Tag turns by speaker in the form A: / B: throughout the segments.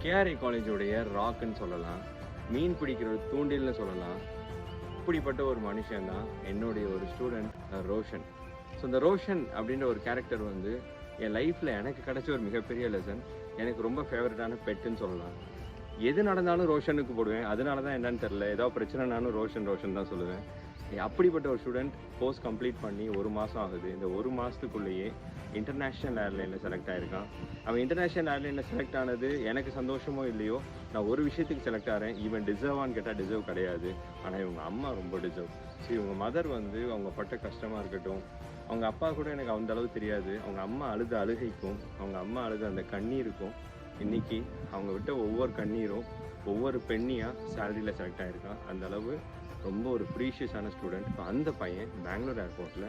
A: KRI காலேஜோடைய ராக்குன்னு சொல்லலாம், மீன் பிடிக்கிற ஒரு தூண்டில்னு சொல்லலாம். இப்படிப்பட்ட ஒரு மனுஷன் தான் என்னுடைய ஒரு ஸ்டூடெண்ட் ரோஷன். ஸோ இந்த ரோஷன் அப்படின்ற ஒரு கேரக்டர் வந்து என் லைஃப்பில் எனக்கு கிடைச்ச ஒரு மிகப்பெரிய லெசன். எனக்கு ரொம்ப ஃபேவரட்டான பெட்டுன்னு சொல்லலாம். எது நடந்தாலும் ரோஷனுக்கு போடுவேன். அதனால தான் என்னன்னு தெரில, ஏதோ பிரச்சனைனாலும் ரோஷன் தான் சொல்லுவேன். அப்படிப்பட்ட ஒரு ஸ்டூடெண்ட் கோர்ஸ் கம்ப்ளீட் பண்ணி 1 மாதம் ஆகுது. இந்த 1 மாதத்துக்குள்ளேயே இன்டர்நேஷ்னல் ஏர்லைனில் செலக்ட் ஆகிருக்கான். அவன் இன்டர்நேஷ்னல் ஏர்லைனில் செலக்ட் ஆனது எனக்கு சந்தோஷமோ இல்லையோ, நான் ஒரு விஷயத்துக்கு செலக்ட் ஆகிறேன். இவன் டிசர்வான்னு கேட்டால் டிசர்வ் கிடையாது, ஆனால் இவங்க அம்மா ரொம்ப டிசர்வ். ஸோ இவங்க மதர் வந்து அவங்க பட்ட கஷ்டமாக இருக்கட்டும், அவங்க அப்பா கூட எனக்கு அந்த அளவு தெரியாது. அவங்க அம்மா அழுத அழுகைக்கும், அவங்க அம்மா அழுத அந்த கண்ணீருக்கும் இன்றைக்கி அவங்க விட்ட ஒவ்வொரு கண்ணீரும் ஒவ்வொரு பெண்ணியாக சேலரியில் செலக்ட் ஆகிருக்கான். அந்த அளவு ரொம்ப ஒரு ப்ரீஷியஸான ஸ்டூடெண்ட். இப்போ அந்த பையன் பெங்களூர் ஏர்போர்ட்டில்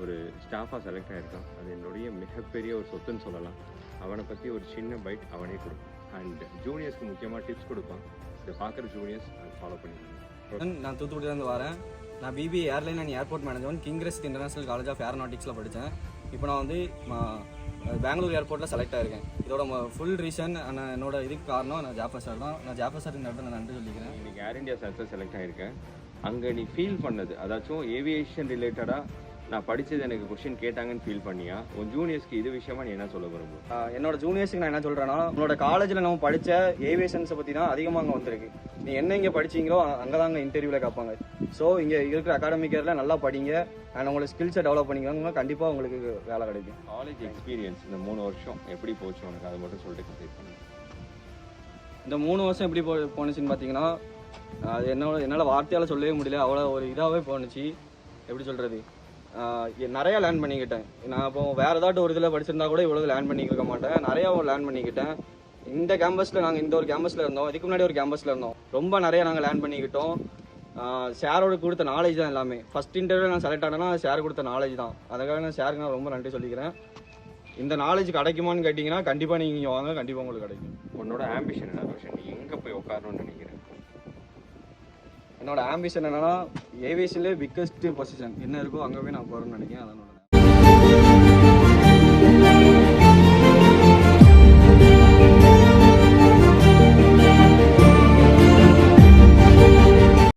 A: ஒரு ஸ்டாஃபாக செலக்ட் ஆகிருக்கான். அது என்னுடைய மிகப்பெரிய ஒரு சொத்துன்னு சொல்லலாம். அவனை பற்றி ஒரு சின்ன பைட் அவனே கொடுப்பான். அண்ட் ஜூனியர்ஸ்க்கு முக்கியமாக டிப்ஸ் கொடுப்பான். இதை பார்க்குற ஜூனியர்ஸ் அதை ஃபாலோ பண்ணிடுவாங்க.
B: நான் தூத்துக்குடியிலேருந்து வரேன். நான் BB airline and airport management Kingrest international college of ஏரோநாட்டிக்ஸில் படித்தேன். இப்போ நான் வந்து பெங்களூர் ஏர்போர்ட்டில் செலக்ட் ஆகிருக்கேன். இதோட ஃபுல் ரீசன் என்னோட இதுக்கு காரணம் நான் ஜாஃபர் சார் தான். நான் ஜாஃபர் சார் இந்த இடத்துல நான் நன்றி சொல்லிக்கிறேன்.
A: இன்றைக்கி ஏர் இண்டியா சார்ஸில் செலக்ட் ஆகிருக்கேன். அங்கே நீ ஃபீல் பண்ணது, அதாச்சும் ஏவியேஷன் ரிலேட்டடாக நான் படித்தது எனக்கு கொஸ்டின் கேட்டாங்கன்னு ஃபீல் பண்ணியா? உன் ஜூனியர்ஸ்க்கு இது விஷயமா நீ என்ன சொல்ல விரும்பும்?
B: என்னோட ஜூனியர்ஸுக்கு நான் என்ன சொல்கிறேன்னா, உங்களோட காலேஜில் நம்ம படித்த ஏவியேஷன்ஸை பற்றி தான் அதிகமாக அங்கே வந்திருக்கு. நீ என்ன இங்கே படிச்சிங்களோ அங்கே தான் அங்கே இன்டர்வியூவில் கேட்பாங்க. ஸோ இங்கே இருக்கிற அகாடமிக் இயரில் நல்லா படிங்க அண்ட் உங்களோட ஸ்கில்ஸை டெவலப் பண்ணிக்கோங்க. கண்டிப்பாக உங்களுக்கு வேலை கிடைக்கும்.
A: காலேஜ் எக்ஸ்பீரியன்ஸ் இந்த 3 வருஷம் எப்படி போச்சு உனக்கு, அதை மட்டும் சொல்லிட்டு கம்ப்ளீட் பண்ணி.
B: இந்த 3 வருஷம் எப்படி போணுச்சுன்னு பார்த்தீங்கன்னா, அது என்னால் வார்த்தையால் சொல்லவே முடியல. அவ்வளோ ஒரு இதாகவே போணுச்சு. எப்படி சொல்கிறது, நிறையா லேர்ன் பண்ணிக்கிட்டேன். நான் இப்போ வேறு ஏதாட்டு ஒரு இதில் படிச்சிருந்தா கூட இவ்வளோ லேர்ன் பண்ணிக்க மாட்டேன். நிறையா லேர்ன் பண்ணிக்கிட்டேன். இந்த கேம்பஸில் நாங்கள் இந்த ஒரு கேம்பஸில் இருந்தோம், இதுக்கு முன்னாடி ஒரு கேம்பஸில் இருந்தோம். ரொம்ப நிறையா நாங்கள் லேர்ன் பண்ணிக்கிட்டோம். ஷேரோட கொடுத்த நாலேஜ் தான் எல்லாமே. ஃபஸ்ட் இன்டர்வியூ நான் செலக்ட் ஆனேன்னா ஷேர் கொடுத்த நாலேஜ் தான். அதுக்காக நான் ஷேருக்கு நான் ரொம்ப நன்றி சொல்லிக்கிறேன். இந்த நாலேஜ் கிடைக்குமான்னு கேட்டிங்கன்னா கண்டிப்பாக நீங்கள் இங்கே வாங்க, கண்டிப்பாக உங்களுக்கு கிடைக்கும்.
A: உன்னோட ஆம்பிஷன் என்ன ரோஷன்? நீ எங்கே போய் உட்காரணும்னு நினைக்கிறேன்?
B: என்னோட ஆம்பிஷன் என்னன்னா, ஏவியேஷன்லேயே பிக்கஸ்ட் பொசிஷன் என்ன இருக்கோ அங்கே போய் நான் போகிறேன்னு நினைக்கிறேன். அதனால